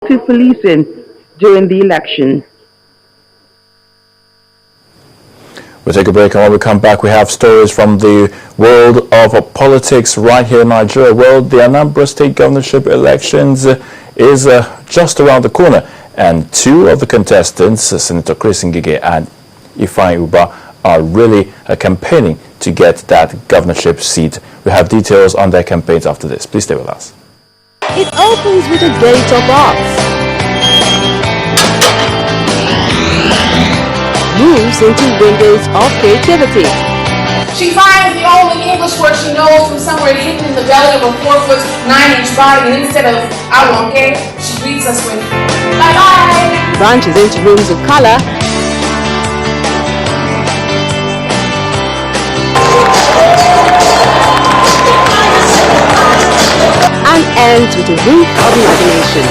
to policing during the election. We'll take a break, and when we come back, we have stories from the world of politics right here in Nigeria. Well, the Anambra state governorship elections is just around the corner, and two of the contestants, Senator Chris Ngige and Ifeanyi Uba, are really campaigning to get that governorship seat. We have details on their campaigns after this. Please stay with us. It opens with a gate of arts, moves into windows of creativity. She finds the only English word she knows from somewhere hidden in the belly of a 4'9" body, and instead of "I won't care," she greets us with "bye bye." Branches into rooms of color, and ends with a roof of imagination.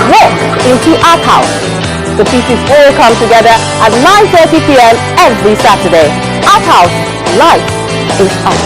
Walk into Art House. The pieces all come together at 9:30 p.m. every Saturday. Art House, life is art.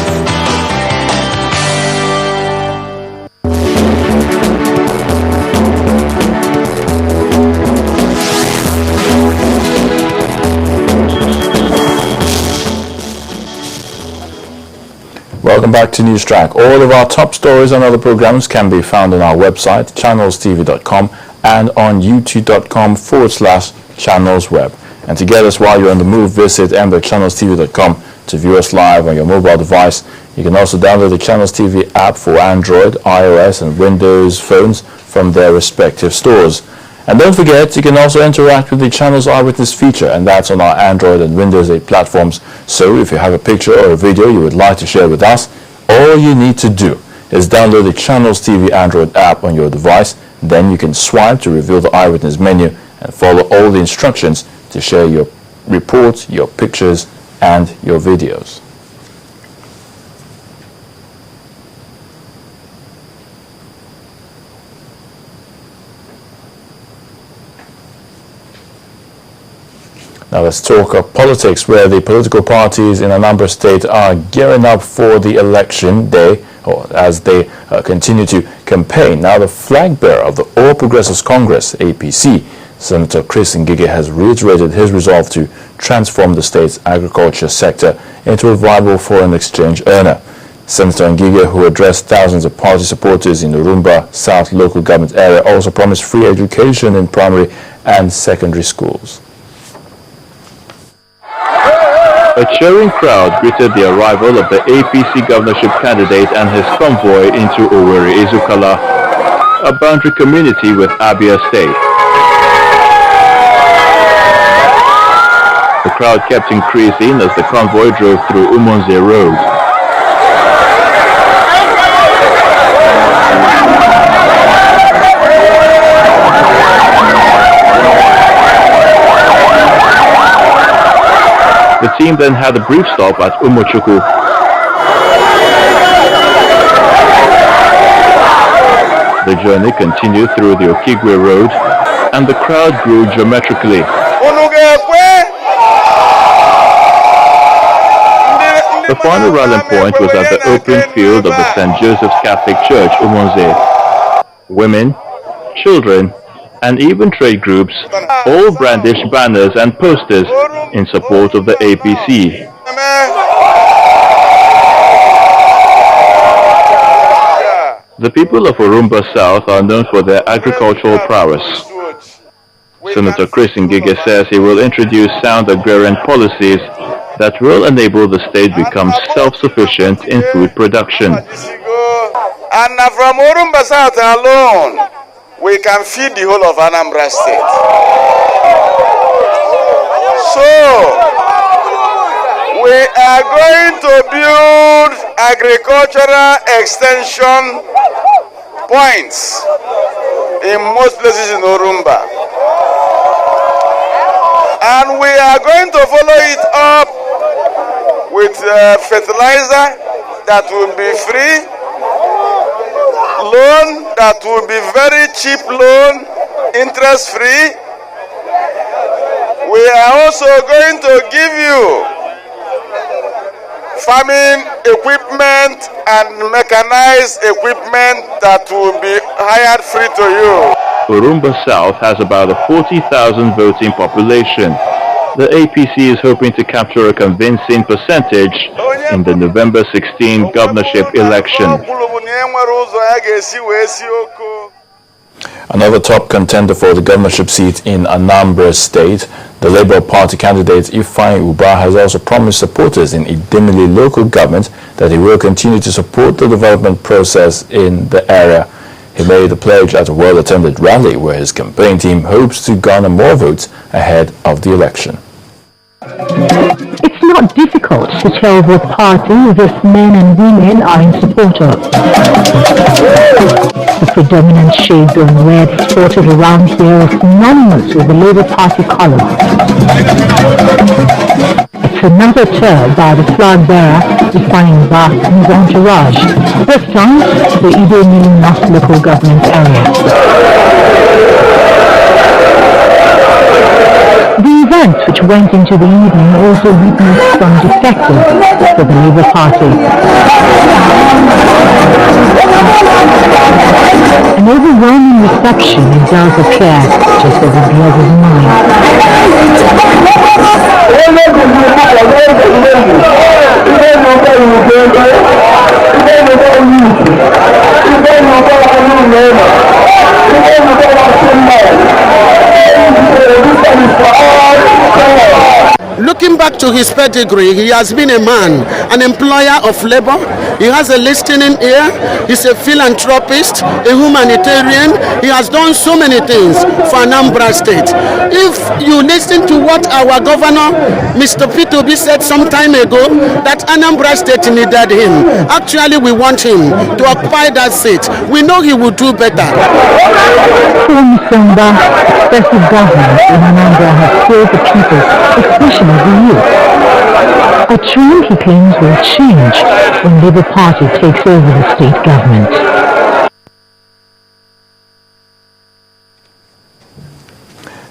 Welcome back to News Track. All of our top stories and other programs can be found on our website, channelstv.com, and on youtube.com/channelsweb. And to get us while you're on the move, visit channelstv.com to view us live on your mobile device. You can also download the Channels TV app for Android, iOS, and Windows phones from their respective stores. And don't forget, you can also interact with the Channels Eyewitness feature, and that's on our Android and Windows 8 platforms. So if you have a picture or a video you would like to share with us, all you need to do is download the Channels TV Android app on your device. Then you can swipe to reveal the Eyewitness menu and follow all the instructions to share your reports, your pictures, and your videos. Now let's talk of politics, where the political parties in Anambra State are gearing up for the election day, or as they continue to campaign. Now the flag bearer of the All Progressives Congress, APC, Senator Chris Ngige, has reiterated his resolve to transform the state's agriculture sector into a viable foreign exchange earner. Senator Ngige, who addressed thousands of party supporters in the Rumba South local government area, also promised free education in primary and secondary schools. A cheering crowd greeted the arrival of the APC governorship candidate and his convoy into Owerri Ezukala, a boundary community with Abia State. The crowd kept increasing as the convoy drove through Umonze Road. The team then had a brief stop at Umochukwu. The journey continued through the Okigwe Road, and the crowd grew geometrically. The final rallying point was at the open field of the St. Joseph's Catholic Church, Umonze. Women, children, and even trade groups all brandished banners and posters in support of the APC. The people of Orumba South are known for their agricultural prowess. Senator Chris Ngige says he will introduce sound agrarian policies that will enable the state become self-sufficient in food production. And from Orumba South alone, we can feed the whole of Anambra State. So, we are going to build agricultural extension points in most places in Orumba. And we are going to follow it up with fertilizer that will be free, loan that will be very cheap loan, interest free. We are also going to give you farming equipment and mechanized equipment that will be hired free to you. Urumba South has about a 40,000 voting population. The APC is hoping to capture a convincing percentage in the November 16 governorship election. Another top contender for the governorship seat in Anambra State, the Labour Party candidate Ifeanyi Ubah, has also promised supporters in Idemili local government that he will continue to support the development process in the area. He made the pledge at a well-attended rally where his campaign team hopes to garner more votes ahead of the election. It's not difficult to tell what party this men and women are in support of. The predominant shades of red sported around here are synonymous with the Labour Party colours. It's another tour by the flag bearer, Ifeanyi Ubah and his entourage, this time the Idemili North local government area. The event, which went into the evening, also witnessed some defectors for the Labour Party. An overwhelming reception, it does appear, just as it blows his mind. Looking back to his pedigree, he has been a man, an employer of labor. He has a listening ear. He's a philanthropist, a humanitarian. He has done so many things for Anambra State. If you listen to what our governor, Mr. P2B, said some time ago, that Anambra State needed him. Actually, we want him to occupy that seat. We know he will do better. Expressive government in Anambra has failed the people, especially the youth. A trend he claims will change when Labour Party takes over the state government.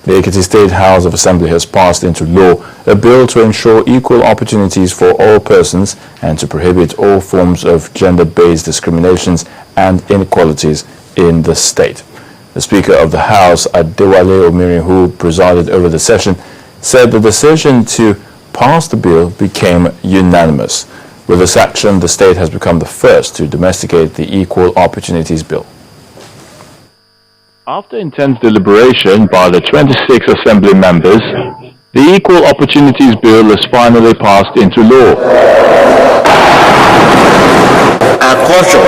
The Ekiti State House of Assembly has passed into law a bill to ensure equal opportunities for all persons and to prohibit all forms of gender-based discriminations and inequalities in the state. The Speaker of the House, Adewale Omirin, who presided over the session, said the decision to pass the bill became unanimous. With this action, the state has become the first to domesticate the Equal Opportunities Bill. After intense deliberation by the 26 Assembly members, the Equal Opportunities Bill is finally passed into law. Our culture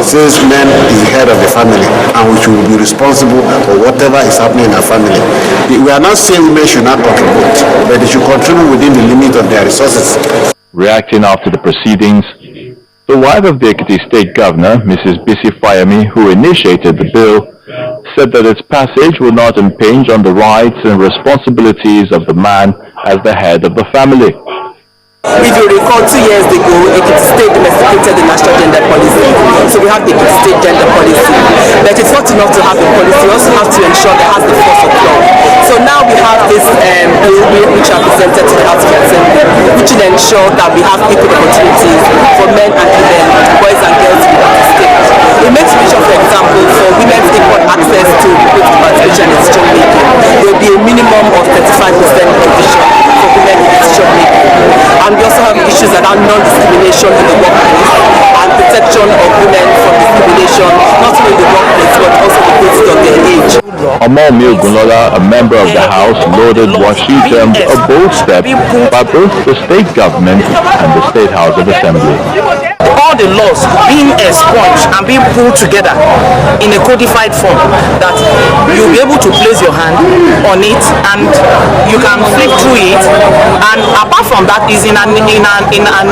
says men is the head of the family and we should be responsible for whatever is happening in our family. We are not saying women should not contribute, but they should contribute within the limit of their resources. Reacting after the proceedings, the wife of the Ekiti State Governor, Mrs. Bisi Fayemi, who initiated the bill, said that its passage will not impinge on the rights and responsibilities of the man as the head of the family. If you recall, 2 years ago, Ekiti State domesticated the national gender policy. So we have the Ekiti State gender policy. But it's not enough to have the policy, we also have to ensure that it has the force of law. So now we have this bill which are presented to the House of Assembly, which will ensure that we have equal opportunities for men and women, boys and girls in the state. It makes provision, for example, for women's equal access to both participation in decision making. There will be a minimum of 35% provision for women in decision making. And we also have issues around non-discrimination in the workplace and protection of women from discrimination, not only in the workplace but also the basis of their age. Omomi Ogunlola, a member of the House, lauded what she termed a bold step by both the state government and the State House of Assembly. All the laws being expunged and being pulled together in a codified form that you'll be able to place your hand on it and you can flip through it, and apart from that is in an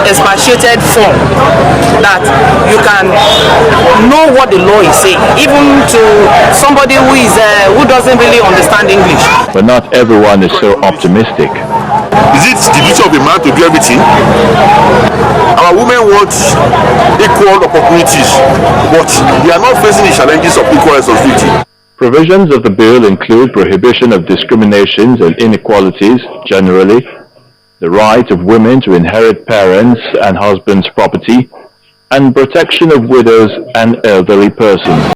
expatiated form that you can know what the law is saying, even to somebody who doesn't really understand English. But not everyone is so optimistic. Is it the duty of a man to do everything? Our women want equal opportunities, but they are not facing the challenges of equal responsibility. Provisions of the bill include prohibition of discriminations and inequalities generally, the right of women to inherit parents' and husbands' property, and protection of widows and elderly persons.